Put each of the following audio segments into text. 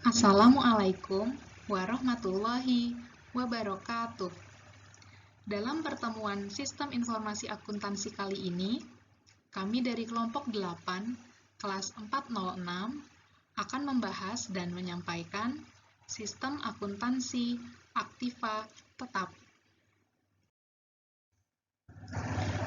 Assalamualaikum warahmatullahi wabarakatuh. Dalam pertemuan Sistem Informasi Akuntansi kali ini, kami dari kelompok 8, kelas 406, akan membahas dan menyampaikan Sistem Akuntansi Aktiva Tetap.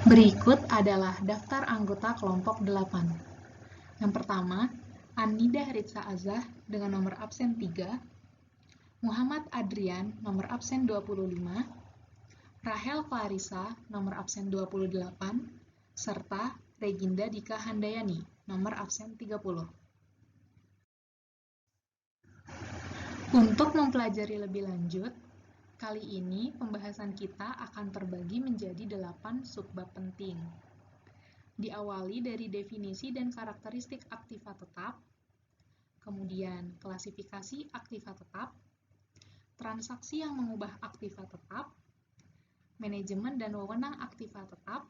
Berikut adalah daftar anggota kelompok 8. Yang pertama, Anidah Ritsa Azah dengan nomor absen 3, Muhammad Adrian nomor absen 25, Rahel Clarissa nomor absen 28, serta Reginda Dika Handayani nomor absen 30. Untuk mempelajari lebih lanjut, kali ini pembahasan kita akan terbagi menjadi 8 subbab penting. Diawali dari definisi dan karakteristik aktiva tetap, kemudian klasifikasi aktiva tetap, transaksi yang mengubah aktiva tetap, manajemen dan wewenang aktiva tetap,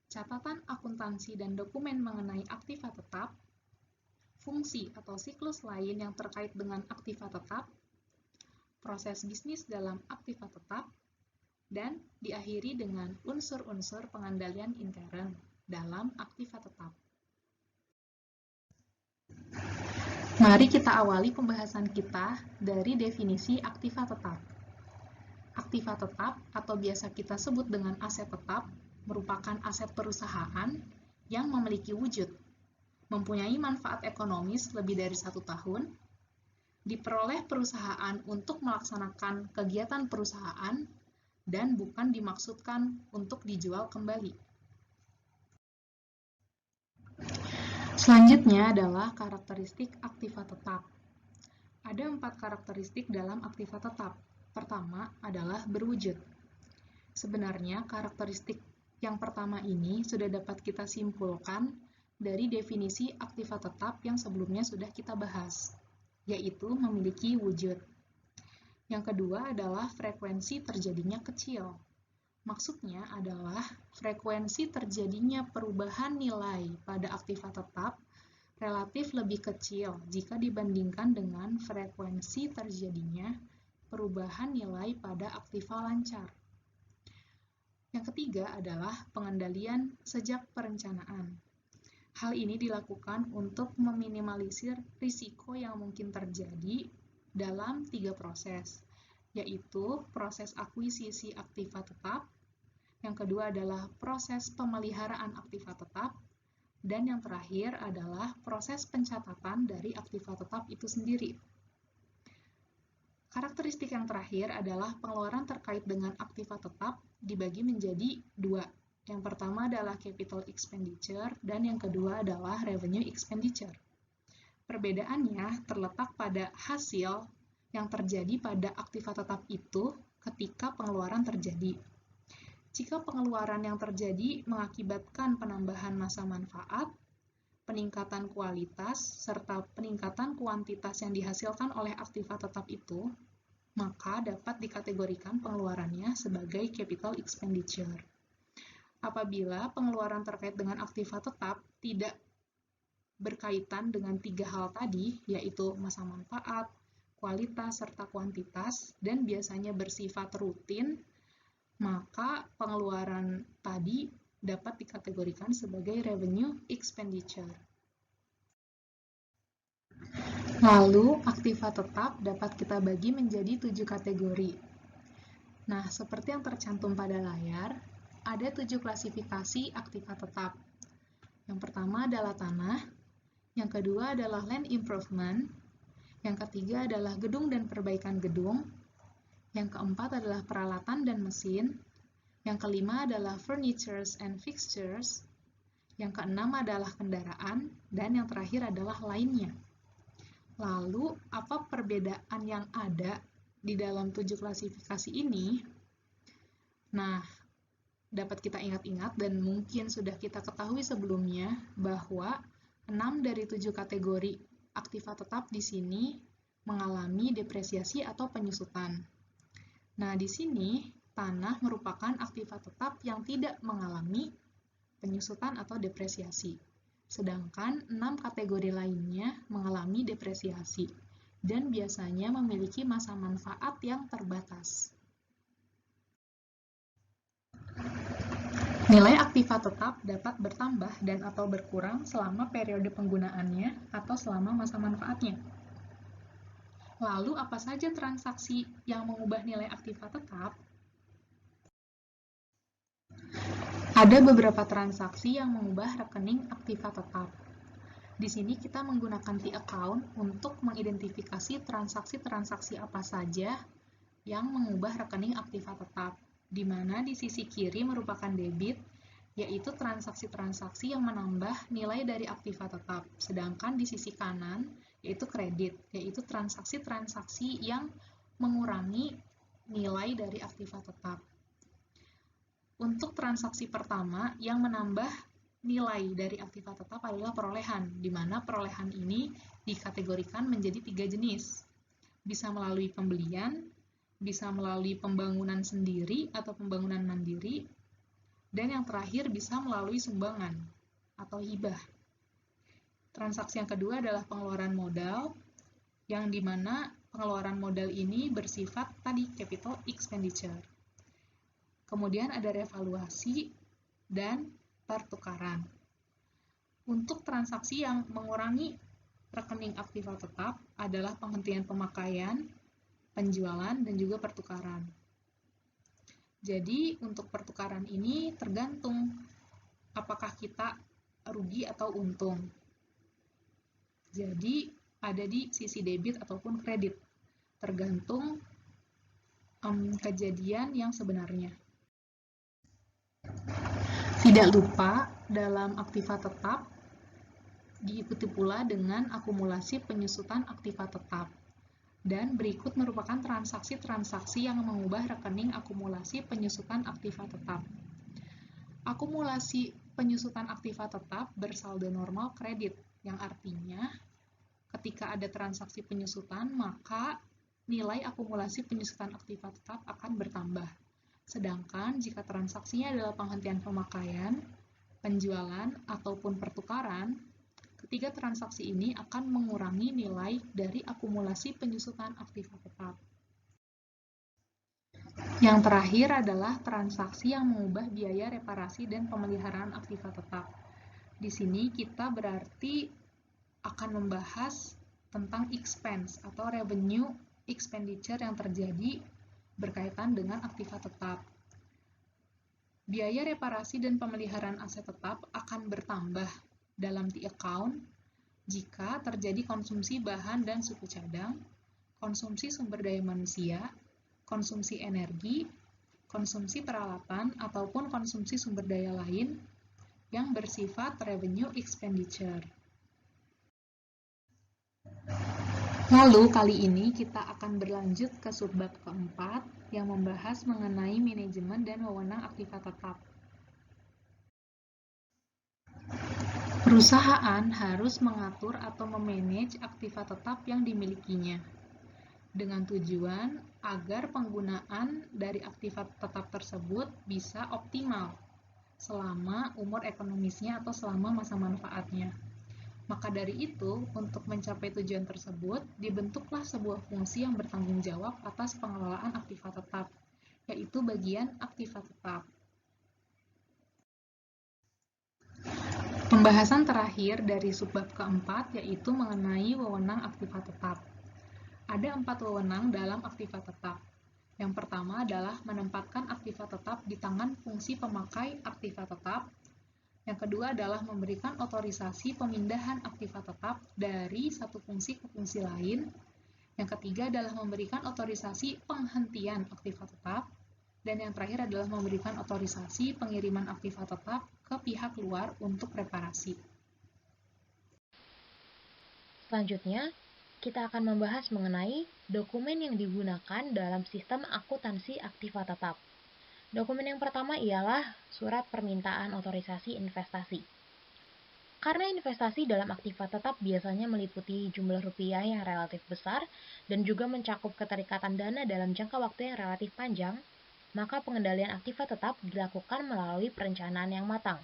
catatan akuntansi dan dokumen mengenai aktiva tetap, fungsi atau siklus lain yang terkait dengan aktiva tetap, proses bisnis dalam aktiva tetap, dan diakhiri dengan unsur-unsur pengandalian intern dalam aktiva tetap. Mari kita awali pembahasan kita dari definisi aktiva tetap. Aktiva tetap atau biasa kita sebut dengan aset tetap merupakan aset perusahaan yang memiliki wujud, mempunyai manfaat ekonomis lebih dari 1 tahun, diperoleh perusahaan untuk melaksanakan kegiatan perusahaan, dan bukan dimaksudkan untuk dijual kembali. Selanjutnya adalah karakteristik aktiva tetap. Ada 4 karakteristik dalam aktiva tetap. Pertama adalah berwujud. Sebenarnya karakteristik yang pertama ini sudah dapat kita simpulkan dari definisi aktiva tetap yang sebelumnya sudah kita bahas, yaitu memiliki wujud. Yang kedua adalah frekuensi terjadinya kecil. Maksudnya adalah frekuensi terjadinya perubahan nilai pada aktiva tetap relatif lebih kecil jika dibandingkan dengan frekuensi terjadinya perubahan nilai pada aktiva lancar. Yang ketiga adalah pengendalian sejak perencanaan. Hal ini dilakukan untuk meminimalisir risiko yang mungkin terjadi dalam 3 proses, yaitu proses akuisisi aktiva tetap, yang kedua adalah proses pemeliharaan aktiva tetap, dan yang terakhir adalah proses pencatatan dari aktiva tetap itu sendiri. Karakteristik yang terakhir adalah pengeluaran terkait dengan aktiva tetap dibagi menjadi 2. Yang pertama adalah capital expenditure dan yang kedua adalah revenue expenditure. Perbedaannya terletak pada hasil yang terjadi pada aktiva tetap itu ketika pengeluaran terjadi. Jika pengeluaran yang terjadi mengakibatkan penambahan massa manfaat, peningkatan kualitas, serta peningkatan kuantitas yang dihasilkan oleh aktiva tetap itu, maka dapat dikategorikan pengeluarannya sebagai capital expenditure. Apabila pengeluaran terkait dengan aktiva tetap tidak berkaitan dengan 3 hal tadi, yaitu massa manfaat, kualitas, serta kuantitas, dan biasanya bersifat rutin, maka pengeluaran tadi dapat dikategorikan sebagai revenue expenditure. Lalu, aktiva tetap dapat kita bagi menjadi 7 kategori. Nah, seperti yang tercantum pada layar, ada 7 klasifikasi aktiva tetap. Yang pertama adalah tanah, yang kedua adalah land improvement, yang ketiga adalah gedung dan perbaikan gedung, yang keempat adalah peralatan dan mesin, yang kelima adalah furnitures and fixtures, yang keenam adalah kendaraan, dan yang terakhir adalah lainnya. Lalu, apa perbedaan yang ada di dalam 7 klasifikasi ini? Nah, dapat kita ingat-ingat dan mungkin sudah kita ketahui sebelumnya bahwa 6 dari 7 kategori aktiva tetap di sini mengalami depresiasi atau penyusutan. Nah, di sini tanah merupakan aktiva tetap yang tidak mengalami penyusutan atau depresiasi. Sedangkan 6 kategori lainnya mengalami depresiasi. dan biasanya memiliki masa manfaat yang terbatas. Nilai aktiva tetap dapat bertambah dan atau berkurang selama periode penggunaannya atau selama masa manfaatnya. Lalu apa saja transaksi yang mengubah nilai aktiva tetap? Ada beberapa transaksi yang mengubah rekening aktiva tetap. Di sini kita menggunakan T-account untuk mengidentifikasi transaksi-transaksi apa saja yang mengubah rekening aktiva tetap, di mana di sisi kiri merupakan debit, yaitu transaksi-transaksi yang menambah nilai dari aktiva tetap, sedangkan di sisi kanan yaitu kredit, yaitu transaksi-transaksi yang mengurangi nilai dari aktiva tetap. Untuk transaksi pertama yang menambah nilai dari aktiva tetap adalah perolehan, di mana perolehan ini dikategorikan menjadi 3 jenis. Bisa melalui pembelian, bisa melalui pembangunan sendiri atau pembangunan mandiri, dan yang terakhir bisa melalui sumbangan atau hibah. Transaksi yang kedua adalah pengeluaran modal, yang dimana pengeluaran modal ini bersifat tadi capital expenditure. Kemudian ada revaluasi dan pertukaran. Untuk transaksi yang mengurangi rekening aktiva tetap adalah penghentian pemakaian, penjualan, dan juga pertukaran. Jadi untuk pertukaran ini tergantung apakah kita rugi atau untung. Jadi ada di sisi debit ataupun kredit, tergantung kejadian yang sebenarnya. Tidak lupa dalam aktiva tetap diikuti pula dengan akumulasi penyusutan aktiva tetap. Dan berikut merupakan transaksi-transaksi yang mengubah rekening akumulasi penyusutan aktiva tetap. Akumulasi penyusutan aktiva tetap bersaldo normal kredit, yang artinya ketika ada transaksi penyusutan, maka nilai akumulasi penyusutan aktiva tetap akan bertambah. Sedangkan jika transaksinya adalah penghentian pemakaian, penjualan, ataupun pertukaran, ketiga transaksi ini akan mengurangi nilai dari akumulasi penyusutan aktiva tetap. Yang terakhir adalah transaksi yang mengubah biaya reparasi dan pemeliharaan aktiva tetap. Di sini kita berarti akan membahas tentang expense atau revenue expenditure yang terjadi berkaitan dengan aktiva tetap. Biaya reparasi dan pemeliharaan aset tetap akan bertambah dalam T-account jika terjadi konsumsi bahan dan suku cadang, konsumsi sumber daya manusia, konsumsi energi, konsumsi peralatan, ataupun konsumsi sumber daya lain yang bersifat revenue expenditure. Lalu kali ini kita akan berlanjut ke subbab keempat yang membahas mengenai manajemen dan wewenang aktiva tetap. Perusahaan harus mengatur atau memanage aktiva tetap yang dimilikinya dengan tujuan agar penggunaan dari aktiva tetap tersebut bisa optimal selama umur ekonomisnya atau selama masa manfaatnya. Maka dari itu, untuk mencapai tujuan tersebut, dibentuklah sebuah fungsi yang bertanggung jawab atas pengelolaan aktiva tetap, yaitu bagian aktiva tetap. Pembahasan terakhir dari subbab keempat yaitu mengenai wewenang aktiva tetap. Ada 4 wewenang dalam aktiva tetap. Yang pertama adalah menempatkan aktiva tetap di tangan fungsi pemakai aktiva tetap. Yang kedua adalah memberikan otorisasi pemindahan aktiva tetap dari satu fungsi ke fungsi lain. Yang ketiga adalah memberikan otorisasi penghentian aktiva tetap. Dan yang terakhir adalah memberikan otorisasi pengiriman aktiva tetap ke pihak luar untuk reparasi. Selanjutnya, kita akan membahas mengenai dokumen yang digunakan dalam sistem akuntansi aktiva tetap. Dokumen yang pertama ialah surat permintaan otorisasi investasi. Karena investasi dalam aktiva tetap biasanya meliputi jumlah rupiah yang relatif besar dan juga mencakup keterikatan dana dalam jangka waktu yang relatif panjang, maka pengendalian aktiva tetap dilakukan melalui perencanaan yang matang.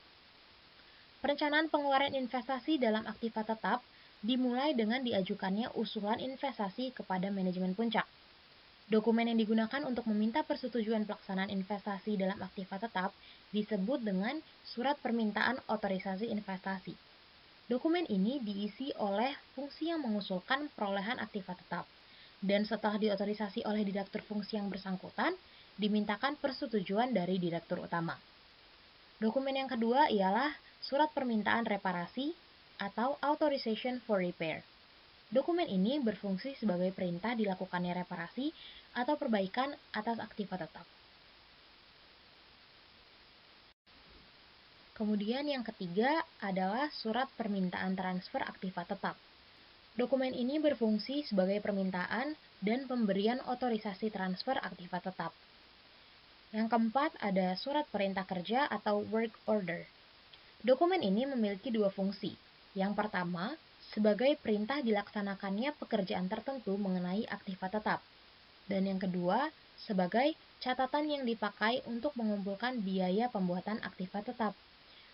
Perencanaan pengeluaran investasi dalam aktiva tetap dimulai dengan diajukannya usulan investasi kepada manajemen puncak. Dokumen yang digunakan untuk meminta persetujuan pelaksanaan investasi dalam aktiva tetap disebut dengan Surat Permintaan Otorisasi Investasi. Dokumen ini diisi oleh fungsi yang mengusulkan perolehan aktiva tetap, dan setelah diotorisasi oleh direktur fungsi yang bersangkutan, dimintakan persetujuan dari direktur utama. Dokumen yang kedua ialah Surat Permintaan Reparasi atau Authorization for Repair. Dokumen ini berfungsi sebagai perintah dilakukannya reparasi atau perbaikan atas aktiva tetap. Kemudian yang ketiga adalah Surat Permintaan Transfer Aktiva Tetap. Dokumen ini berfungsi sebagai permintaan dan pemberian otorisasi transfer aktiva tetap. Yang keempat ada Surat Perintah Kerja atau Work Order. Dokumen ini memiliki dua fungsi. Yang pertama, sebagai perintah dilaksanakannya pekerjaan tertentu mengenai aktiva tetap. Dan yang kedua, sebagai catatan yang dipakai untuk mengumpulkan biaya pembuatan aktiva tetap.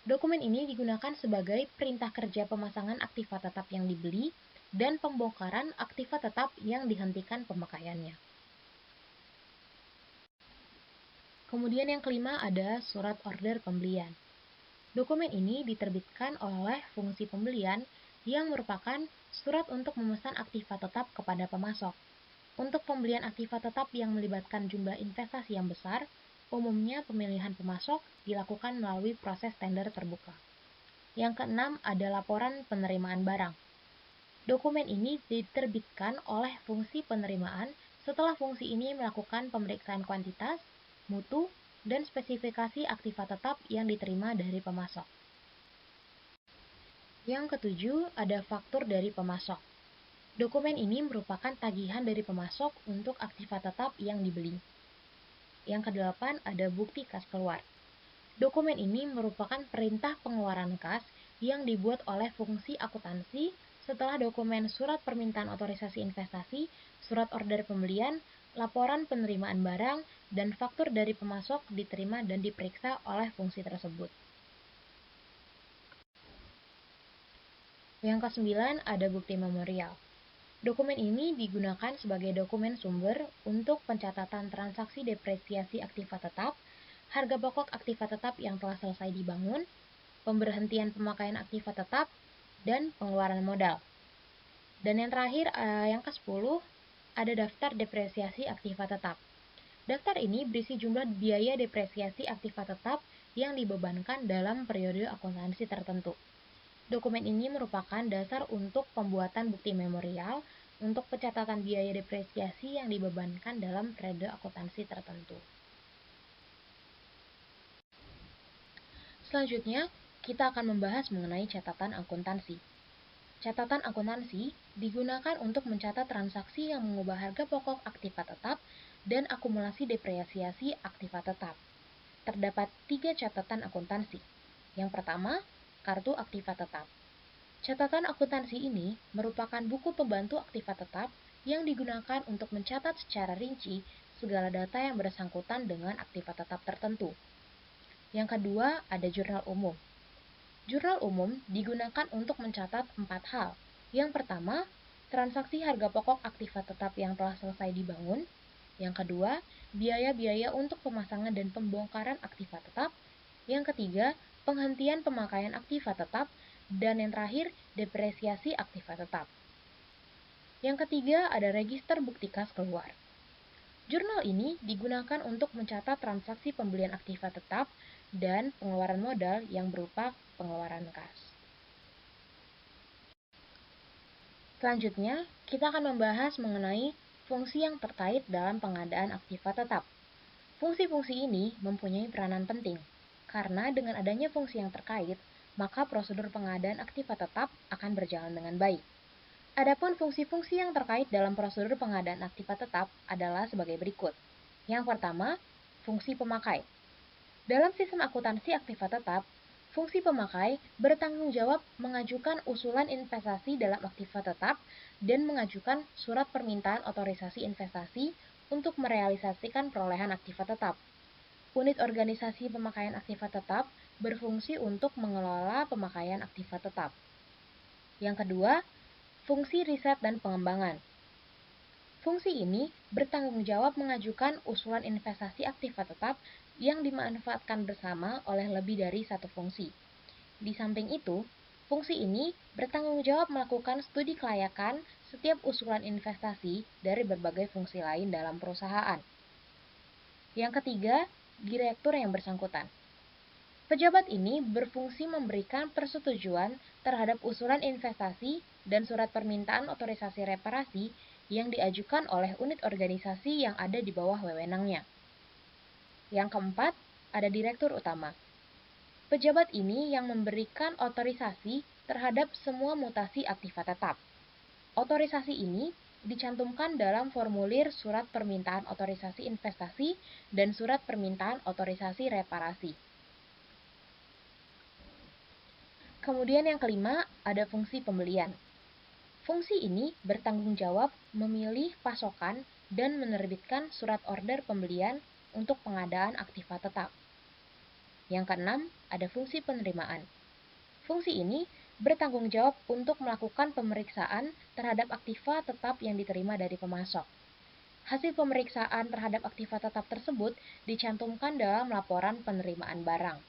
Dokumen ini digunakan sebagai perintah kerja pemasangan aktiva tetap yang dibeli dan pembongkaran aktiva tetap yang dihentikan pemakaiannya. Kemudian yang kelima ada surat order pembelian. Dokumen ini diterbitkan oleh fungsi pembelian yang merupakan surat untuk memesan aktiva tetap kepada pemasok. Untuk pembelian aktiva tetap yang melibatkan jumlah investasi yang besar, umumnya pemilihan pemasok dilakukan melalui proses tender terbuka. Yang keenam ada laporan penerimaan barang. Dokumen ini diterbitkan oleh fungsi penerimaan setelah fungsi ini melakukan pemeriksaan kuantitas, mutu, dan spesifikasi aktiva tetap yang diterima dari pemasok. Yang ketujuh, ada faktur dari pemasok. Dokumen ini merupakan tagihan dari pemasok untuk aktiva tetap yang dibeli. Yang kedelapan, ada bukti kas keluar. Dokumen ini merupakan perintah pengeluaran kas yang dibuat oleh fungsi akuntansi setelah dokumen surat permintaan otorisasi investasi, surat order pembelian, laporan penerimaan barang, dan faktur dari pemasok diterima dan diperiksa oleh fungsi tersebut. Yang kesembilan ada bukti memorial. Dokumen ini digunakan sebagai dokumen sumber untuk pencatatan transaksi depresiasi aktiva tetap, harga pokok aktiva tetap yang telah selesai dibangun, pemberhentian pemakaian aktiva tetap, dan pengeluaran modal. Dan yang terakhir, yang ke-10, ada daftar depresiasi aktiva tetap. Daftar ini berisi jumlah biaya depresiasi aktiva tetap yang dibebankan dalam periode akuntansi tertentu. Dokumen ini merupakan dasar untuk pembuatan bukti memorial untuk pencatatan biaya depresiasi yang dibebankan dalam periode akuntansi tertentu. Selanjutnya, kita akan membahas mengenai catatan akuntansi. Catatan akuntansi digunakan untuk mencatat transaksi yang mengubah harga pokok aktiva tetap dan akumulasi depresiasi aktiva tetap. Terdapat 3 catatan akuntansi. Yang pertama, kartu aktiva tetap. Catatan akuntansi ini merupakan buku pembantu aktiva tetap yang digunakan untuk mencatat secara rinci segala data yang bersangkutan dengan aktiva tetap tertentu. Yang kedua, ada jurnal umum. Jurnal umum digunakan untuk mencatat 4 hal. Yang pertama, transaksi harga pokok aktiva tetap yang telah selesai dibangun. Yang kedua, biaya-biaya untuk pemasangan dan pembongkaran aktiva tetap. Yang ketiga, penghentian pemakaian aktiva tetap. Dan yang terakhir, depresiasi aktiva tetap. Yang ketiga, ada register bukti kas keluar. Jurnal ini digunakan untuk mencatat transaksi pembelian aktiva tetap dan pengeluaran modal yang berupa pengeluaran kas. Selanjutnya, kita akan membahas mengenai fungsi yang terkait dalam pengadaan aktiva tetap. Fungsi-fungsi ini mempunyai peranan penting, karena dengan adanya fungsi yang terkait, maka prosedur pengadaan aktiva tetap akan berjalan dengan baik. Adapun fungsi-fungsi yang terkait dalam prosedur pengadaan aktiva tetap adalah sebagai berikut. Yang pertama, fungsi pemakai. Dalam sistem akuntansi aktiva tetap, fungsi pemakai bertanggung jawab mengajukan usulan investasi dalam aktiva tetap dan mengajukan surat permintaan otorisasi investasi untuk merealisasikan perolehan aktiva tetap. Unit organisasi pemakaian aktiva tetap berfungsi untuk mengelola pemakaian aktiva tetap. Yang kedua, fungsi riset dan pengembangan. Fungsi ini bertanggung jawab mengajukan usulan investasi aktiva tetap yang dimanfaatkan bersama oleh lebih dari satu fungsi. Di samping itu, fungsi ini bertanggung jawab melakukan studi kelayakan setiap usulan investasi dari berbagai fungsi lain dalam perusahaan. Yang ketiga, direktur yang bersangkutan. Pejabat ini berfungsi memberikan persetujuan terhadap usulan investasi dan surat permintaan otorisasi reparasi yang diajukan oleh unit organisasi yang ada di bawah wewenangnya. Yang keempat, ada direktur utama. Pejabat ini yang memberikan otorisasi terhadap semua mutasi aktiva tetap. Otorisasi ini dicantumkan dalam formulir surat permintaan otorisasi investasi dan surat permintaan otorisasi reparasi. Kemudian yang kelima, ada fungsi pembelian. Fungsi ini bertanggung jawab memilih pasokan dan menerbitkan surat order pembelian untuk pengadaan aktiva tetap. Yang keenam, ada fungsi penerimaan. Fungsi ini bertanggung jawab untuk melakukan pemeriksaan terhadap aktiva tetap yang diterima dari pemasok. Hasil pemeriksaan terhadap aktiva tetap tersebut dicantumkan dalam laporan penerimaan barang.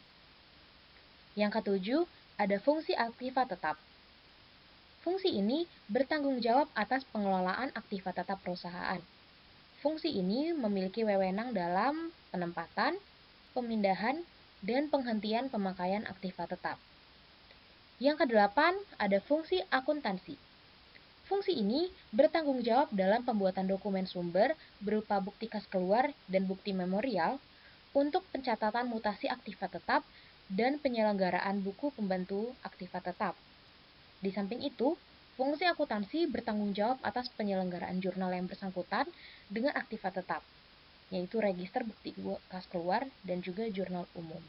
Yang ketujuh, ada fungsi aktiva tetap. Fungsi ini bertanggung jawab atas pengelolaan aktiva tetap perusahaan. Fungsi ini memiliki wewenang dalam penempatan, pemindahan, dan penghentian pemakaian aktiva tetap. Yang kedelapan, ada fungsi akuntansi. Fungsi ini bertanggung jawab dalam pembuatan dokumen sumber berupa bukti kas keluar dan bukti memorial untuk pencatatan mutasi aktiva tetap dan penyelenggaraan buku pembantu aktiva tetap. Di samping itu, fungsi akuntansi bertanggung jawab atas penyelenggaraan jurnal yang bersangkutan dengan aktiva tetap, yaitu register bukti kas keluar dan juga jurnal umum.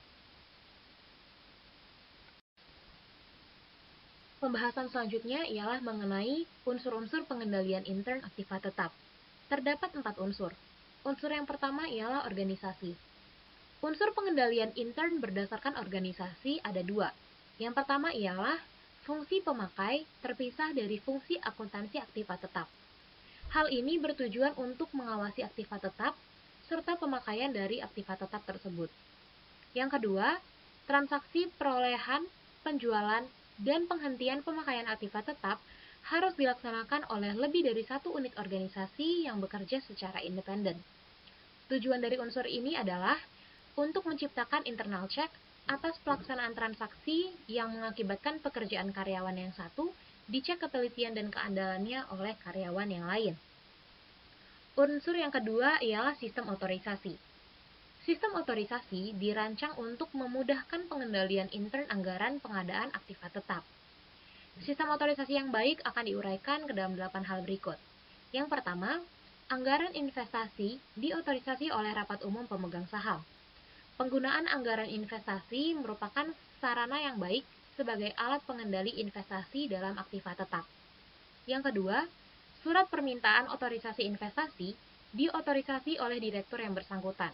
Pembahasan selanjutnya ialah mengenai unsur-unsur pengendalian intern aktiva tetap. Terdapat 4 unsur. Unsur yang pertama ialah organisasi. Unsur pengendalian intern berdasarkan organisasi ada 2. Yang pertama ialah fungsi pemakai terpisah dari fungsi akuntansi aktiva tetap. Hal ini bertujuan untuk mengawasi aktiva tetap serta pemakaian dari aktiva tetap tersebut. Yang kedua, transaksi perolehan, penjualan, dan penghentian pemakaian aktiva tetap harus dilaksanakan oleh lebih dari satu unit organisasi yang bekerja secara independen. Tujuan dari unsur ini adalah untuk menciptakan internal check atas pelaksanaan transaksi yang mengakibatkan pekerjaan karyawan yang satu dicek ketelitian dan keandalannya oleh karyawan yang lain. Unsur yang kedua ialah sistem otorisasi. Sistem otorisasi dirancang untuk memudahkan pengendalian intern anggaran pengadaan aktiva tetap. Sistem otorisasi yang baik akan diuraikan ke dalam 8 hal berikut. Yang pertama, anggaran investasi diotorisasi oleh rapat umum pemegang saham. Penggunaan anggaran investasi merupakan sarana yang baik sebagai alat pengendali investasi dalam aktiva tetap. Yang kedua, surat permintaan otorisasi investasi diotorisasi oleh direktur yang bersangkutan.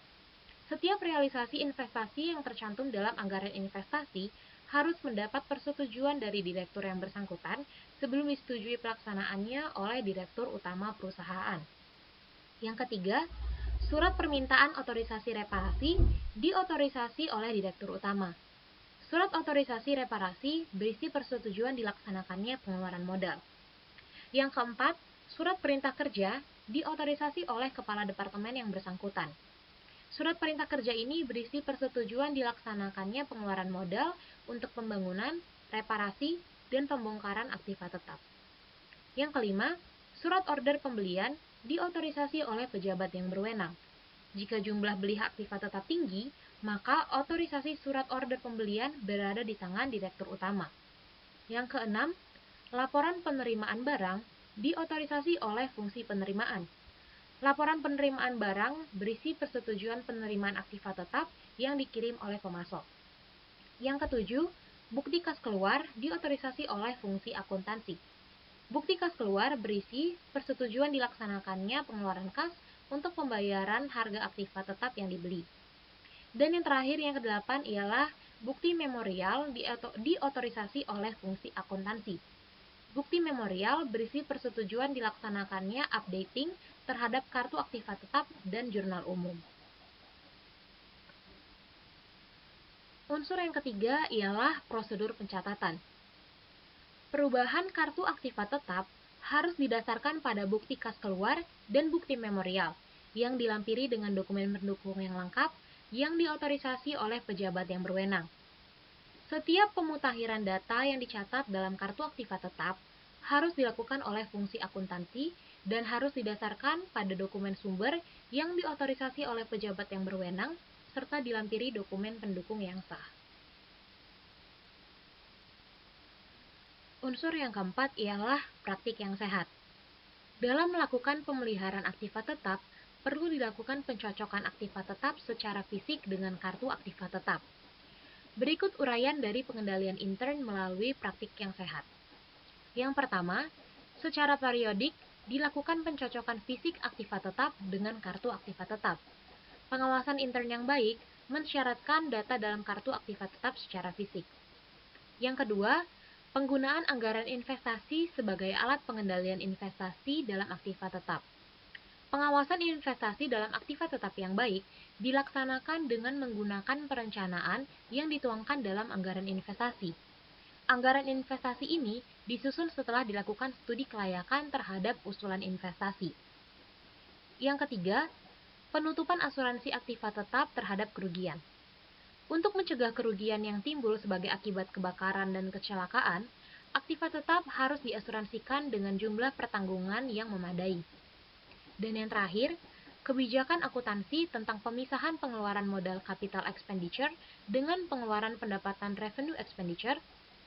Setiap realisasi investasi yang tercantum dalam anggaran investasi harus mendapat persetujuan dari direktur yang bersangkutan sebelum disetujui pelaksanaannya oleh direktur utama perusahaan. Yang ketiga, surat permintaan otorisasi reparasi diotorisasi oleh direktur utama. Surat otorisasi reparasi berisi persetujuan dilaksanakannya pengeluaran modal. Yang keempat, surat perintah kerja diotorisasi oleh kepala departemen yang bersangkutan. Surat perintah kerja ini berisi persetujuan dilaksanakannya pengeluaran modal untuk pembangunan, reparasi, dan pembongkaran aktiva tetap. Yang kelima, surat order pembelian diotorisasi oleh pejabat yang berwenang. Jika jumlah beli aktiva tetap tinggi, maka otorisasi surat order pembelian berada di tangan direktur utama. Yang keenam, laporan penerimaan barang diotorisasi oleh fungsi penerimaan. Laporan penerimaan barang berisi persetujuan penerimaan aktiva tetap yang dikirim oleh pemasok. Yang ketujuh, bukti kas keluar diotorisasi oleh fungsi akuntansi. Bukti kas keluar berisi persetujuan dilaksanakannya pengeluaran kas untuk pembayaran harga aktiva tetap yang dibeli. Dan yang terakhir, yang kedelapan ialah bukti memorial diotorisasi oleh fungsi akuntansi. Bukti memorial berisi persetujuan dilaksanakannya updating terhadap kartu aktiva tetap dan jurnal umum. Unsur yang ketiga ialah prosedur pencatatan. Perubahan kartu aktiva tetap harus didasarkan pada bukti kas keluar dan bukti memorial yang dilampiri dengan dokumen pendukung yang lengkap yang diotorisasi oleh pejabat yang berwenang. Setiap pemutakhiran data yang dicatat dalam kartu aktiva tetap harus dilakukan oleh fungsi akuntansi dan harus didasarkan pada dokumen sumber yang diotorisasi oleh pejabat yang berwenang serta dilampiri dokumen pendukung yang sah. Unsur yang keempat ialah praktik yang sehat. Dalam melakukan pemeliharaan aktiva tetap, perlu dilakukan pencocokan aktiva tetap secara fisik dengan kartu aktiva tetap. Berikut uraian dari pengendalian intern melalui praktik yang sehat. Yang pertama, secara periodik dilakukan pencocokan fisik aktiva tetap dengan kartu aktiva tetap. Pengawasan intern yang baik mensyaratkan data dalam kartu aktiva tetap secara fisik. Yang kedua, penggunaan anggaran investasi sebagai alat pengendalian investasi dalam aktiva tetap. Pengawasan investasi dalam aktiva tetap yang baik dilaksanakan dengan menggunakan perencanaan yang dituangkan dalam anggaran investasi. Anggaran investasi ini disusun setelah dilakukan studi kelayakan terhadap usulan investasi. Yang ketiga, penutupan asuransi aktiva tetap terhadap kerugian. Untuk mencegah kerugian yang timbul sebagai akibat kebakaran dan kecelakaan, aktiva tetap harus diasuransikan dengan jumlah pertanggungan yang memadai. Dan yang terakhir, kebijakan akuntansi tentang pemisahan pengeluaran modal capital expenditure dengan pengeluaran pendapatan revenue expenditure,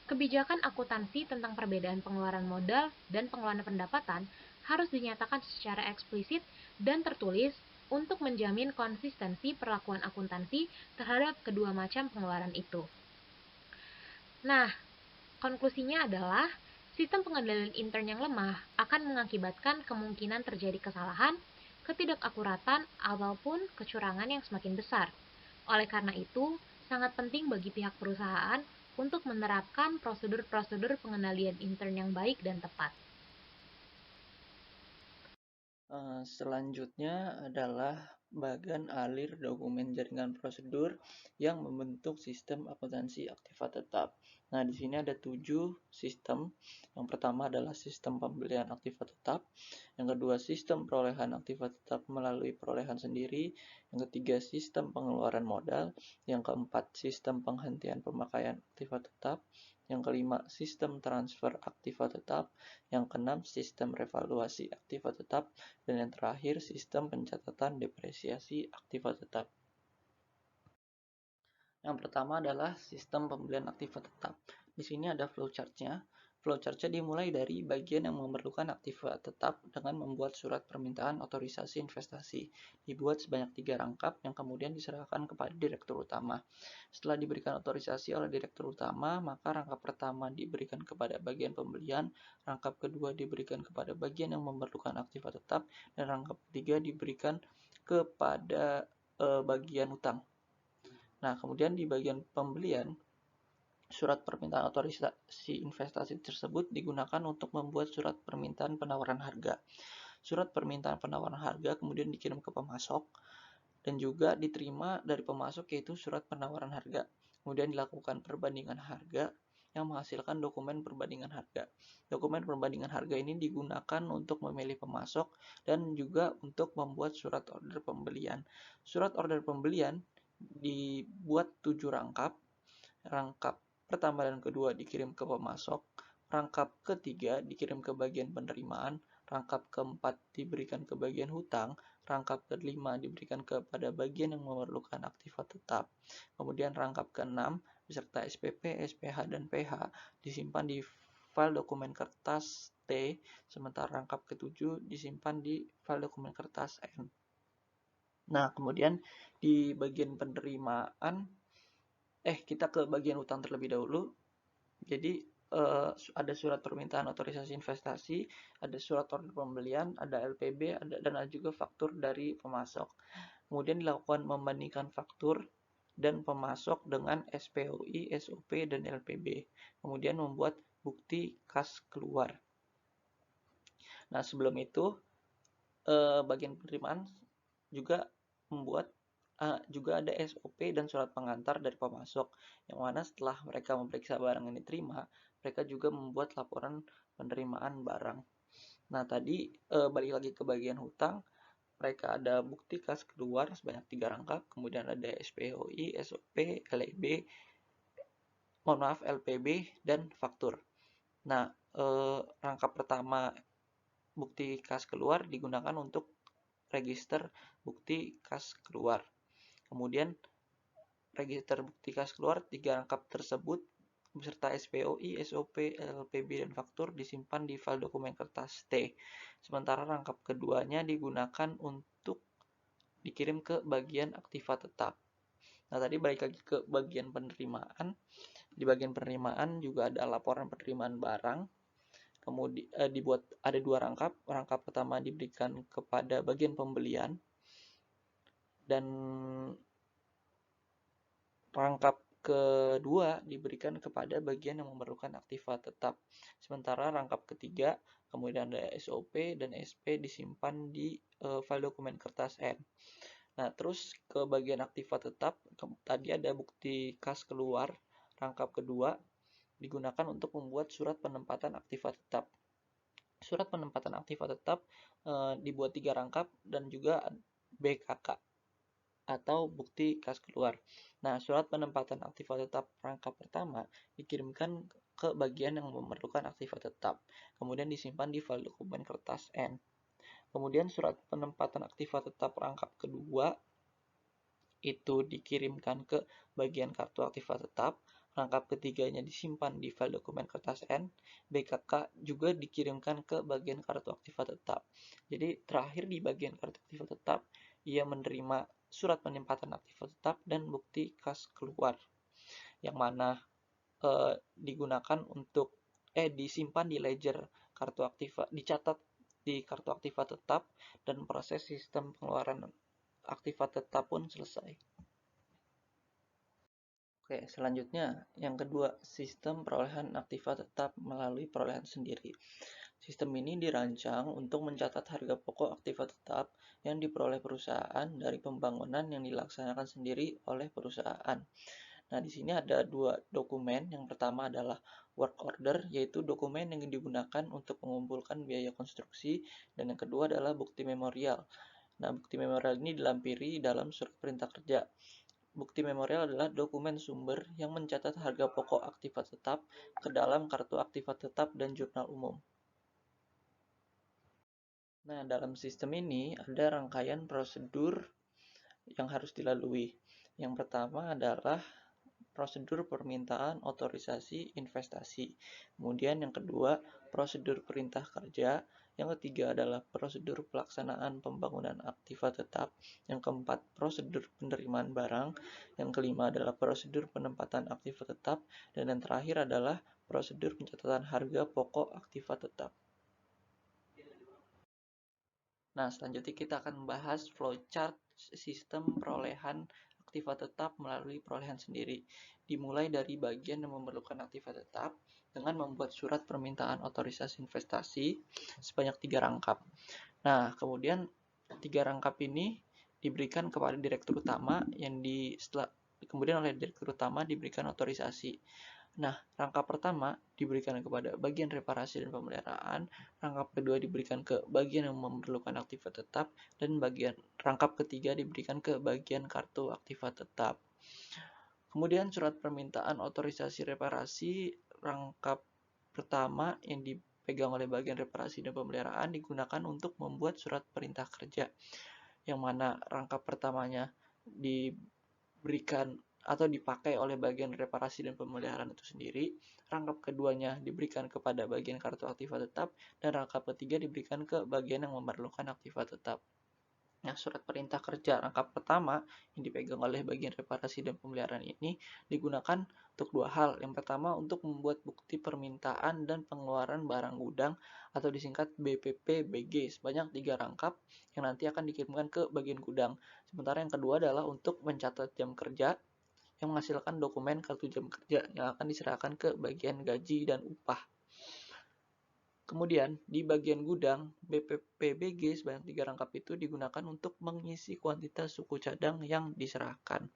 kebijakan akuntansi tentang perbedaan pengeluaran modal dan pengeluaran pendapatan harus dinyatakan secara eksplisit dan tertulis untuk menjamin konsistensi perlakuan akuntansi terhadap kedua macam pengeluaran itu. Nah, konklusinya adalah sistem pengendalian intern yang lemah akan mengakibatkan kemungkinan terjadi kesalahan, ketidakakuratan, ataupun kecurangan yang semakin besar. Oleh karena itu, sangat penting bagi pihak perusahaan untuk menerapkan prosedur-prosedur pengendalian intern yang baik dan tepat. Selanjutnya adalah bagan alir dokumen jaringan prosedur yang membentuk sistem akuntansi aktiva tetap. Nah, di sini ada 7 sistem. Yang pertama adalah sistem pembelian aktiva tetap. Yang kedua, sistem perolehan aktiva tetap melalui perolehan sendiri. Yang ketiga, sistem pengeluaran modal. Yang keempat, sistem penghentian pemakaian aktiva tetap. Yang kelima, sistem transfer aktiva tetap. Yang keenam, sistem revaluasi aktiva tetap. Dan yang terakhir, sistem pencatatan depresiasi aktiva tetap. Yang pertama adalah sistem pembelian aktiva tetap. Di sini ada flowchart-nya. Flowchart-nya dimulai dari bagian yang memerlukan aktiva tetap dengan membuat surat permintaan otorisasi investasi. Dibuat sebanyak 3 rangkap yang kemudian diserahkan kepada direktur utama. Setelah diberikan otorisasi oleh direktur utama, maka rangkap pertama diberikan kepada bagian pembelian, rangkap kedua diberikan kepada bagian yang memerlukan aktiva tetap, dan rangkap ketiga diberikan kepada bagian utang. Nah, kemudian di bagian pembelian, surat permintaan otorisasi investasi tersebut digunakan untuk membuat surat permintaan penawaran harga. Surat permintaan penawaran harga kemudian dikirim ke pemasok dan juga diterima dari pemasok, yaitu surat penawaran harga. Kemudian dilakukan perbandingan harga yang menghasilkan dokumen perbandingan harga. Dokumen perbandingan harga ini digunakan untuk memilih pemasok dan juga untuk membuat surat order pembelian. Surat order pembelian dibuat 7 rangkap. Rangkap pertama dan kedua dikirim ke pemasok, rangkap ketiga dikirim ke bagian penerimaan, rangkap keempat diberikan ke bagian hutang, rangkap kelima diberikan kepada bagian yang memerlukan aktiva tetap. Kemudian rangkap keenam beserta SPP, SPH, dan PH disimpan di file dokumen kertas T, sementara rangkap ketujuh disimpan di file dokumen kertas N. Nah, kemudian di bagian penerimaan, kita ke bagian utang terlebih dahulu. Jadi ada surat permintaan otorisasi investasi, ada surat order pembelian, ada LPB, dan ada juga faktur dari pemasok. Kemudian dilakukan membandingkan faktur dan pemasok dengan SPOI, SOP, dan LPB. Kemudian membuat bukti kas keluar. Nah, sebelum itu bagian penerimaan juga membuat juga ada SOP dan surat pengantar dari pemasok, yang mana setelah mereka memeriksa barang yang diterima, mereka juga membuat laporan penerimaan barang. Nah, tadi balik lagi ke bagian hutang, mereka ada bukti kas keluar sebanyak 3 rangkap, kemudian ada SPOI, SOP, LEB, LPB, dan faktur. Nah, rangkap pertama bukti kas keluar digunakan untuk register bukti kas keluar. Kemudian register bukti kas keluar 3 rangkap tersebut beserta SPOI, SOP, LPB, dan faktur disimpan di file dokumen kertas T. Sementara rangkap keduanya digunakan untuk dikirim ke bagian aktiva tetap. Nah, tadi balik lagi ke bagian penerimaan. Di bagian penerimaan juga ada laporan penerimaan barang. Kemudian dibuat ada 2 rangkap. Rangkap pertama diberikan kepada bagian pembelian dan rangkap kedua diberikan kepada bagian yang memerlukan aktiva tetap. Sementara rangkap ketiga, kemudian ada SOP dan SP disimpan di file dokumen kertas N. Nah, terus ke bagian aktiva tetap, tadi ada bukti kas keluar, rangkap kedua digunakan untuk membuat surat penempatan aktiva tetap. Surat penempatan aktiva tetap dibuat 3 rangkap dan juga BKK atau bukti kas keluar. Nah, surat penempatan aktiva tetap rangkap pertama dikirimkan ke bagian yang memerlukan aktiva tetap, kemudian disimpan di file dokumen kertas N. Kemudian surat penempatan aktiva tetap rangkap kedua itu dikirimkan ke bagian kartu aktiva tetap, rangkap ketiganya disimpan di file dokumen kertas N, BKK juga dikirimkan ke bagian kartu aktiva tetap. Jadi terakhir di bagian kartu aktiva tetap, ia menerima surat penempatan aktiva tetap dan bukti kas keluar, yang mana digunakan untuk disimpan di ledger kartu aktiva, dicatat di kartu aktiva tetap, dan proses sistem pengeluaran aktiva tetap pun selesai. Oke, selanjutnya yang kedua, sistem perolehan aktiva tetap melalui perolehan sendiri. Sistem ini dirancang untuk mencatat harga pokok aktiva tetap yang diperoleh perusahaan dari pembangunan yang dilaksanakan sendiri oleh perusahaan. Nah, di sini ada 2 dokumen. Yang pertama adalah work order, yaitu dokumen yang digunakan untuk mengumpulkan biaya konstruksi, dan yang kedua adalah bukti memorial. Nah, bukti memorial ini dilampiri dalam surat perintah kerja. Bukti memorial adalah dokumen sumber yang mencatat harga pokok aktiva tetap ke dalam kartu aktiva tetap dan jurnal umum. Nah, dalam sistem ini ada rangkaian prosedur yang harus dilalui. Yang pertama adalah prosedur permintaan otorisasi investasi. Kemudian yang kedua, prosedur perintah kerja. Yang ketiga adalah prosedur pelaksanaan pembangunan aktiva tetap. Yang keempat, prosedur penerimaan barang. Yang kelima adalah prosedur penempatan aktiva tetap. Dan yang terakhir adalah prosedur pencatatan harga pokok aktiva tetap. Nah, selanjutnya kita akan membahas flowchart sistem perolehan aktiva tetap melalui perolehan sendiri. Dimulai dari bagian yang memerlukan aktiva tetap dengan membuat surat permintaan otorisasi investasi sebanyak 3 rangkap. Nah, kemudian 3 rangkap ini diberikan kepada direktur utama yang kemudian oleh direktur utama diberikan otorisasi. Nah, rangkap pertama diberikan kepada bagian reparasi dan pemeliharaan, rangkap kedua diberikan ke bagian yang memerlukan aktiva tetap, dan rangkap ketiga diberikan ke bagian kartu aktiva tetap. Kemudian surat permintaan otorisasi reparasi rangkap pertama yang dipegang oleh bagian reparasi dan pemeliharaan digunakan untuk membuat surat perintah kerja, yang mana rangkap pertamanya diberikan atau dipakai oleh bagian reparasi dan pemeliharaan itu sendiri, rangkap keduanya diberikan kepada bagian kartu aktiva tetap, dan rangkap ketiga diberikan ke bagian yang memerlukan aktiva tetap. Nah, surat perintah kerja rangkap pertama yang dipegang oleh bagian reparasi dan pemeliharaan ini digunakan untuk 2 hal. Yang pertama, untuk membuat bukti permintaan dan pengeluaran barang gudang atau disingkat BPP-BG sebanyak 3 rangkap yang nanti akan dikirimkan ke bagian gudang. Sementara yang kedua adalah untuk mencatat jam kerja yang menghasilkan dokumen kartu jam kerja yang akan diserahkan ke bagian gaji dan upah. Kemudian di bagian gudang, BPPBG sebanyak 3 rangkap itu digunakan untuk mengisi kuantitas suku cadang yang diserahkan.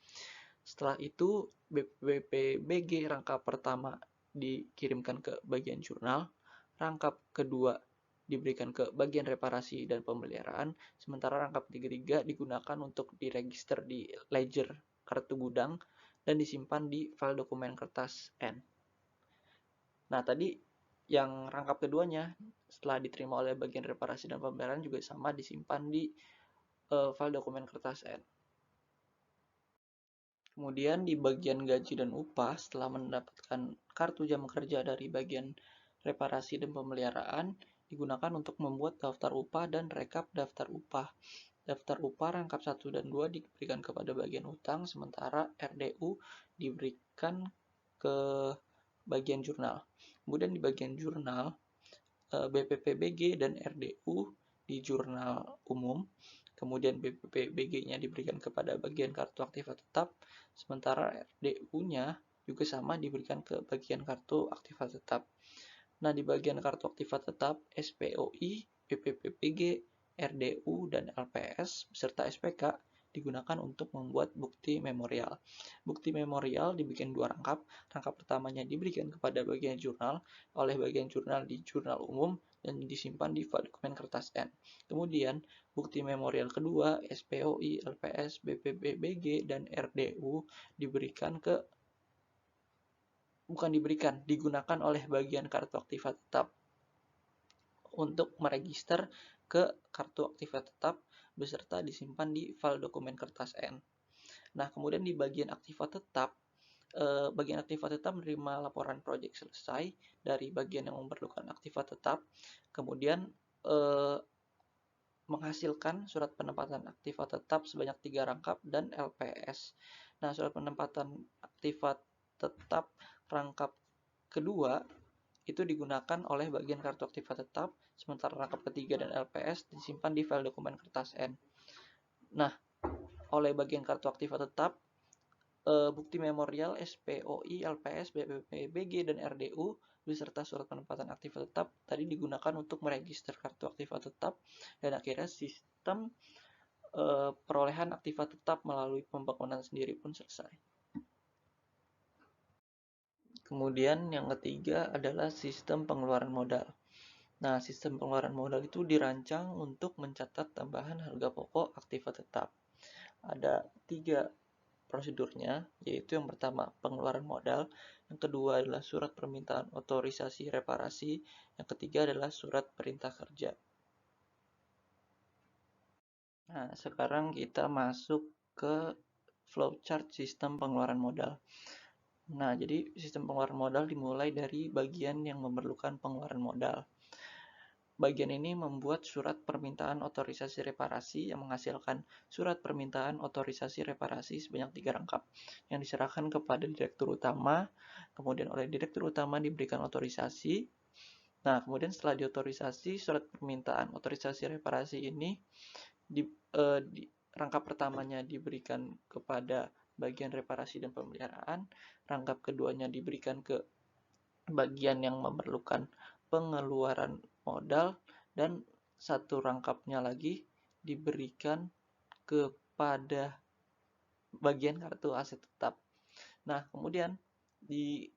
Setelah itu BPPBG rangkap pertama dikirimkan ke bagian jurnal, rangkap kedua diberikan ke bagian reparasi dan pemeliharaan, sementara rangkap ketiga digunakan untuk diregister di ledger kartu gudang dan disimpan di file dokumen kertas N. Nah, tadi yang rangkap keduanya setelah diterima oleh bagian reparasi dan pemeliharaan juga sama disimpan di file dokumen kertas N. Kemudian di bagian gaji dan upah, setelah mendapatkan kartu jam kerja dari bagian reparasi dan pemeliharaan, digunakan untuk membuat daftar upah dan rekap daftar upah. Daftar upah rangkap 1 dan 2 diberikan kepada bagian utang, sementara RDU diberikan ke bagian jurnal. Kemudian di bagian jurnal, BPPBG dan RDU di jurnal umum, kemudian BPPBG-nya diberikan kepada bagian kartu aktiva tetap, sementara RDU-nya juga sama diberikan ke bagian kartu aktiva tetap. Nah, di bagian kartu aktiva tetap, SPOI, BPPBG, RDU, dan LPS beserta SPK digunakan untuk membuat bukti memorial. Bukti memorial dibikin 2 rangkap. Rangkap pertamanya diberikan kepada bagian jurnal oleh bagian jurnal di jurnal umum dan disimpan di file dokumen kertas N. Kemudian, bukti memorial kedua, SPOI, LPS, BPPBG, dan RDU digunakan oleh bagian kartu aktiva tetap untuk meregister ke kartu aktiva tetap beserta disimpan di file dokumen kertas N. Nah, kemudian di bagian aktiva tetap menerima laporan proyek selesai dari bagian yang memerlukan aktiva tetap, kemudian menghasilkan surat penempatan aktiva tetap sebanyak 3 rangkap dan LPS. Nah, surat penempatan aktiva tetap rangkap kedua itu digunakan oleh bagian kartu aktiva tetap, sementara rangkap ketiga dan LPS disimpan di file dokumen kertas N. Nah, oleh bagian kartu aktiva tetap, bukti memorial SPOI, LPS, BPPBG, dan RDU beserta surat penempatan aktiva tetap tadi digunakan untuk meregister kartu aktiva tetap, dan akhirnya sistem perolehan aktiva tetap melalui pembangunan sendiri pun selesai. Kemudian yang ketiga adalah sistem pengeluaran modal. Nah, sistem pengeluaran modal itu dirancang untuk mencatat tambahan harga pokok aktiva tetap. Ada 3 prosedurnya, yaitu yang pertama pengeluaran modal, yang kedua adalah surat permintaan otorisasi reparasi, yang ketiga adalah surat perintah kerja. Nah, sekarang kita masuk ke flowchart sistem pengeluaran modal. Nah, jadi sistem pengeluaran modal dimulai dari bagian yang memerlukan pengeluaran modal. Bagian ini membuat surat permintaan otorisasi reparasi yang menghasilkan surat permintaan otorisasi reparasi sebanyak 3 rangkap yang diserahkan kepada direktur utama, kemudian oleh direktur utama diberikan otorisasi. Nah, kemudian setelah diotorisasi, surat permintaan otorisasi reparasi ini rangkap pertamanya diberikan kepada bagian reparasi dan pemeliharaan, rangkap keduanya diberikan ke bagian yang memerlukan pengeluaran modal, dan satu rangkapnya lagi diberikan kepada bagian kartu aset tetap. Nah, kemudian di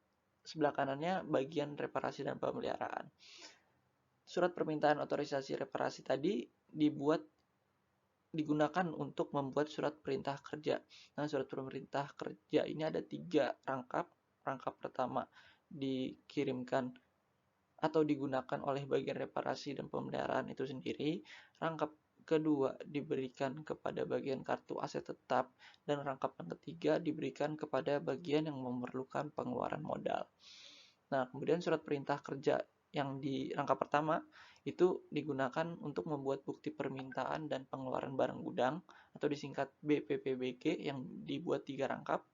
sebelah kanannya bagian reparasi dan pemeliharaan. Surat permintaan otorisasi reparasi tadi digunakan untuk membuat surat perintah kerja. Nah, surat perintah kerja ini ada 3 rangkap. Rangkap pertama dikirimkan atau digunakan oleh bagian reparasi dan pemeliharaan itu sendiri, rangkap kedua diberikan kepada bagian kartu aset tetap, dan rangkap yang ketiga diberikan kepada bagian yang memerlukan pengeluaran modal. Nah, kemudian surat perintah kerja yang di rangkap pertama itu digunakan untuk membuat bukti permintaan dan pengeluaran barang gudang atau disingkat BPPBG yang dibuat 3 rangkap.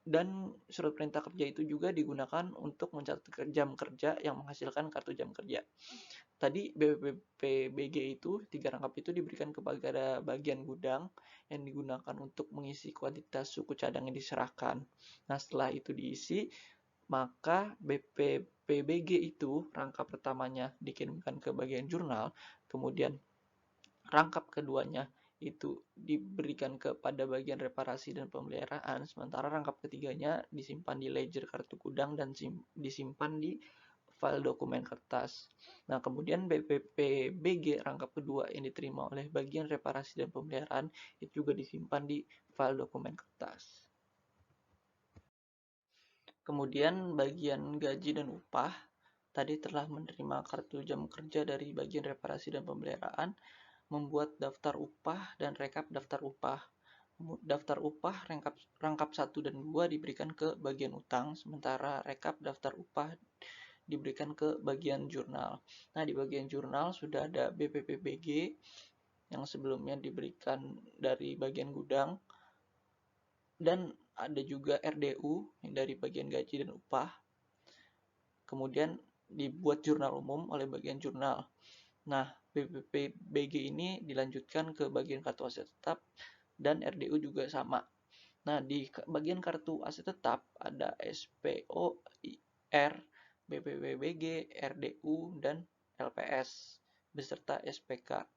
Dan surat perintah kerja itu juga digunakan untuk mencatat jam kerja yang menghasilkan kartu jam kerja. Tadi BPPBG itu 3 rangkap itu diberikan kepada bagian gudang yang digunakan untuk mengisi kuantitas suku cadang yang diserahkan. Nah, setelah itu diisi, maka BPPBG itu rangkap pertamanya dikirimkan ke bagian jurnal, kemudian rangkap keduanya itu diberikan kepada bagian reparasi dan pemeliharaan, sementara rangkap ketiganya disimpan di ledger kartu gudang dan disimpan di file dokumen kertas. Nah, kemudian BPPBG rangkap kedua yang diterima oleh bagian reparasi dan pemeliharaan itu juga disimpan di file dokumen kertas. Kemudian bagian gaji dan upah tadi telah menerima kartu jam kerja dari bagian reparasi dan pemeliharaan, membuat daftar upah dan rekap daftar upah. Daftar upah rangkap 1 dan 2 diberikan ke bagian utang, sementara rekap daftar upah diberikan ke bagian jurnal. Nah, di bagian jurnal sudah ada BPPBG yang sebelumnya diberikan dari bagian gudang, dan ada juga RDU yang dari bagian gaji dan upah. Kemudian dibuat jurnal umum oleh bagian jurnal. Nah, BPPBG ini dilanjutkan ke bagian kartu aset tetap dan RDU juga sama. Nah, di bagian kartu aset tetap ada SPO, IR, BPPBG, RDU, dan LPS beserta SPK.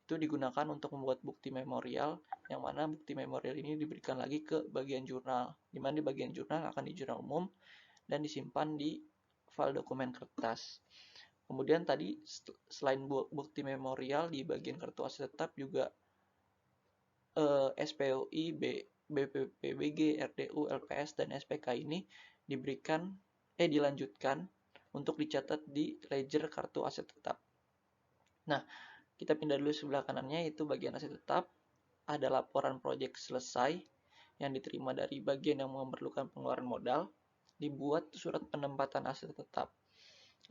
Itu digunakan untuk membuat bukti memorial, yang mana bukti memorial ini diberikan lagi ke bagian jurnal, di mana di bagian jurnal akan di jurnal umum dan disimpan di file dokumen kertas. Kemudian tadi selain bukti memorial di bagian kartu aset tetap juga SPOI, BPPBG, RDU, LPS, dan SPK ini dilanjutkan untuk dicatat di ledger kartu aset tetap. Nah, kita pindah dulu sebelah kanannya, yaitu bagian aset tetap. Ada laporan proyek selesai yang diterima dari bagian yang memerlukan pengeluaran modal, dibuat surat penempatan aset tetap.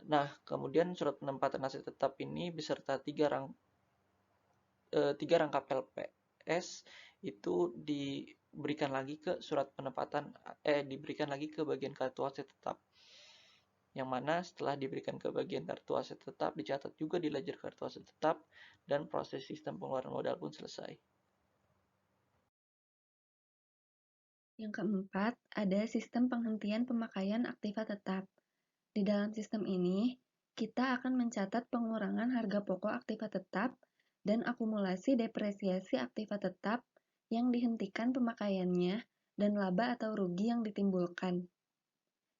Nah, kemudian surat penempatan aset tetap ini beserta 3 rangkap LPS itu diberikan lagi ke bagian kartu aset tetap. Yang mana setelah diberikan ke bagian kartu aset tetap, dicatat juga di ledger kartu aset tetap, dan proses sistem pengeluaran modal pun selesai. Yang keempat, ada sistem penghentian pemakaian aktiva tetap. Di dalam sistem ini, kita akan mencatat pengurangan harga pokok aktiva tetap dan akumulasi depresiasi aktiva tetap yang dihentikan pemakaiannya dan laba atau rugi yang ditimbulkan.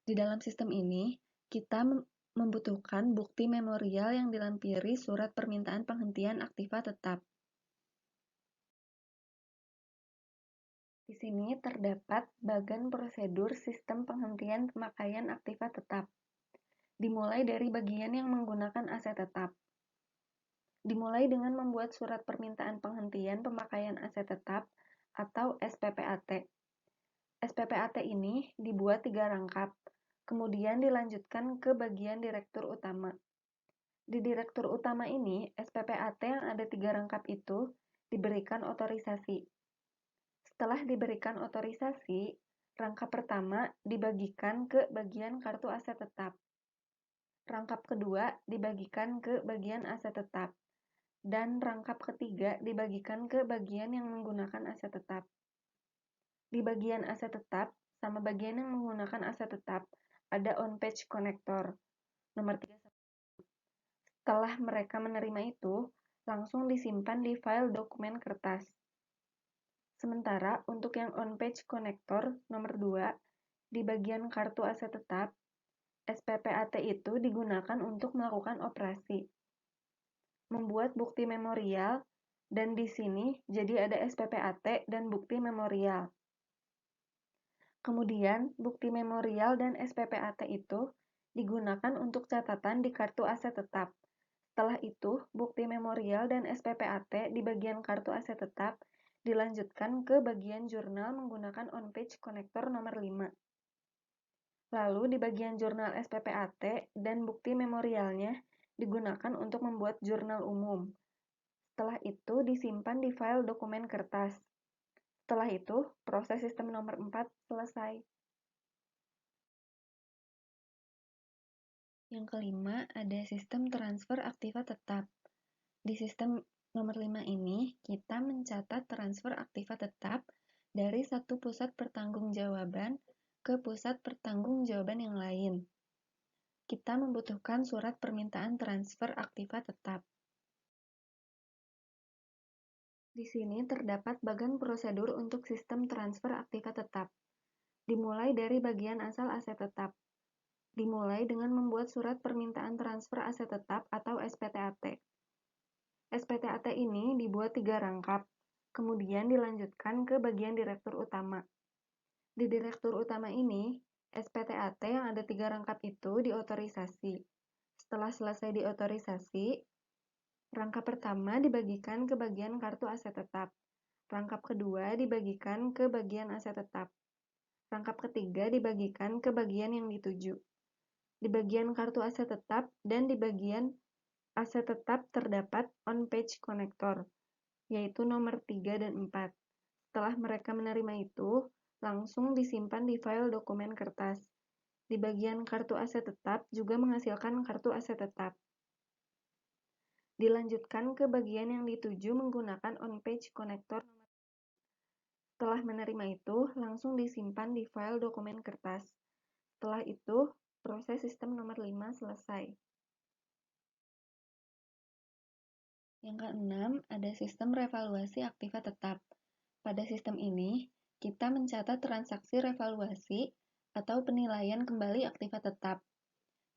Di dalam sistem ini, kita membutuhkan bukti memorial yang dilampiri surat permintaan penghentian aktiva tetap. Di sini terdapat bagan prosedur sistem penghentian pemakaian aktiva tetap. Dimulai dari bagian yang menggunakan aset tetap. Dimulai dengan membuat surat permintaan penghentian pemakaian aset tetap atau SPPAT. SPPAT ini dibuat 3 rangkap, kemudian dilanjutkan ke bagian direktur utama. Di direktur utama ini, SPPAT yang ada 3 rangkap itu diberikan otorisasi. Setelah diberikan otorisasi, rangkap pertama dibagikan ke bagian kartu aset tetap. Rangkap kedua dibagikan ke bagian aset tetap. Dan rangkap ketiga dibagikan ke bagian yang menggunakan aset tetap. Di bagian aset tetap sama bagian yang menggunakan aset tetap ada on-page connector. Nomor 3. Setelah mereka menerima itu, langsung disimpan di file dokumen kertas. Sementara untuk yang on-page connector nomor 2, di bagian kartu aset tetap, SPPAT itu digunakan untuk melakukan operasi. Membuat bukti memorial, dan di sini jadi ada SPPAT dan bukti memorial. Kemudian, bukti memorial dan SPPAT itu digunakan untuk catatan di kartu aset tetap. Setelah itu, bukti memorial dan SPPAT di bagian kartu aset tetap dilanjutkan ke bagian jurnal menggunakan on-page connector nomor 5. Lalu di bagian jurnal SPPAT dan bukti memorialnya digunakan untuk membuat jurnal umum. Setelah itu disimpan di file dokumen kertas. Setelah itu, proses sistem nomor 4 selesai. Yang kelima, ada sistem transfer aktiva tetap. Di sistem nomor 5 ini, kita mencatat transfer aktiva tetap dari satu pusat pertanggungjawaban ke pusat pertanggungjawaban yang lain. Kita membutuhkan surat permintaan transfer aktiva tetap. Di sini terdapat bagan prosedur untuk sistem transfer aktiva tetap. Dimulai dari bagian asal aset tetap. Dimulai dengan membuat surat permintaan transfer aset tetap atau SPTAT. SPTAT ini dibuat 3 rangkap, kemudian dilanjutkan ke bagian direktur utama. Di direktur utama ini, SPTAT yang ada 3 rangkap itu diotorisasi. Setelah selesai diotorisasi, rangkap pertama dibagikan ke bagian kartu aset tetap. Rangkap kedua dibagikan ke bagian aset tetap. Rangkap ketiga dibagikan ke bagian yang dituju. Di bagian kartu aset tetap dan di bagian aset tetap terdapat on-page connector, yaitu nomor 3 dan 4. Setelah mereka menerima itu, langsung disimpan di file dokumen kertas. Di bagian kartu aset tetap juga menghasilkan kartu aset tetap. Dilanjutkan ke bagian yang dituju menggunakan on-page connector nomor 4. Setelah menerima itu, langsung disimpan di file dokumen kertas. Setelah itu, proses sistem nomor 5 selesai. Yang keenam, ada sistem revaluasi aktiva tetap. Pada sistem ini, kita mencatat transaksi revaluasi atau penilaian kembali aktiva tetap.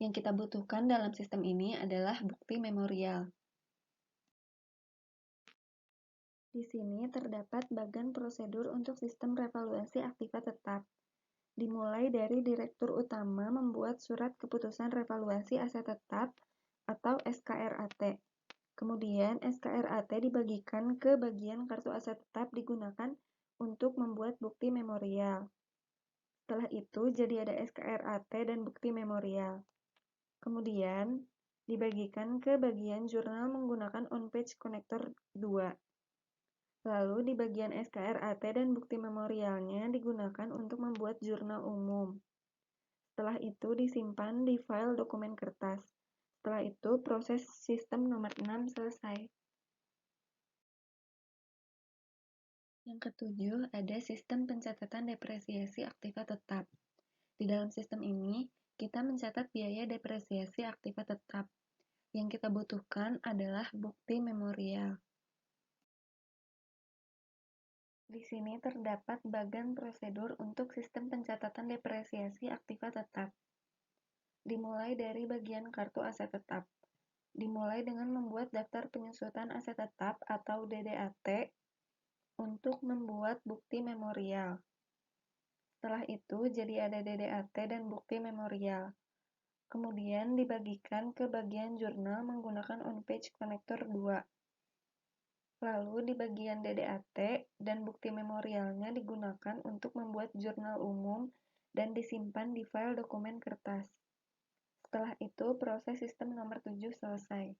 Yang kita butuhkan dalam sistem ini adalah bukti memorial. Di sini terdapat bagan prosedur untuk sistem revaluasi aktiva tetap. Dimulai dari direktur utama membuat surat keputusan revaluasi aset tetap atau SKRAT. Kemudian SKRAT dibagikan ke bagian kartu aset tetap digunakan untuk membuat bukti memorial. Setelah itu jadi ada SKRAT dan bukti memorial. Kemudian dibagikan ke bagian jurnal menggunakan on-page connector 2. Lalu di bagian SKRAT dan bukti memorialnya digunakan untuk membuat jurnal umum. Setelah itu disimpan di file dokumen kertas. Setelah itu proses sistem nomor 6 selesai. Yang ketujuh, ada sistem pencatatan depresiasi aktiva tetap. Di dalam sistem ini, kita mencatat biaya depresiasi aktiva tetap. Yang kita butuhkan adalah bukti memorial. Di sini terdapat bagan prosedur untuk sistem pencatatan depresiasi aktiva tetap. Dimulai dari bagian kartu aset tetap. Dimulai dengan membuat daftar penyusutan aset tetap atau DDAT untuk membuat bukti memorial. Setelah itu jadi ada DDAT dan bukti memorial. Kemudian dibagikan ke bagian jurnal menggunakan on-page connector 2. Lalu di bagian DDAT dan bukti memorialnya digunakan untuk membuat jurnal umum dan disimpan di file dokumen kertas. Setelah itu proses sistem nomor 7 selesai.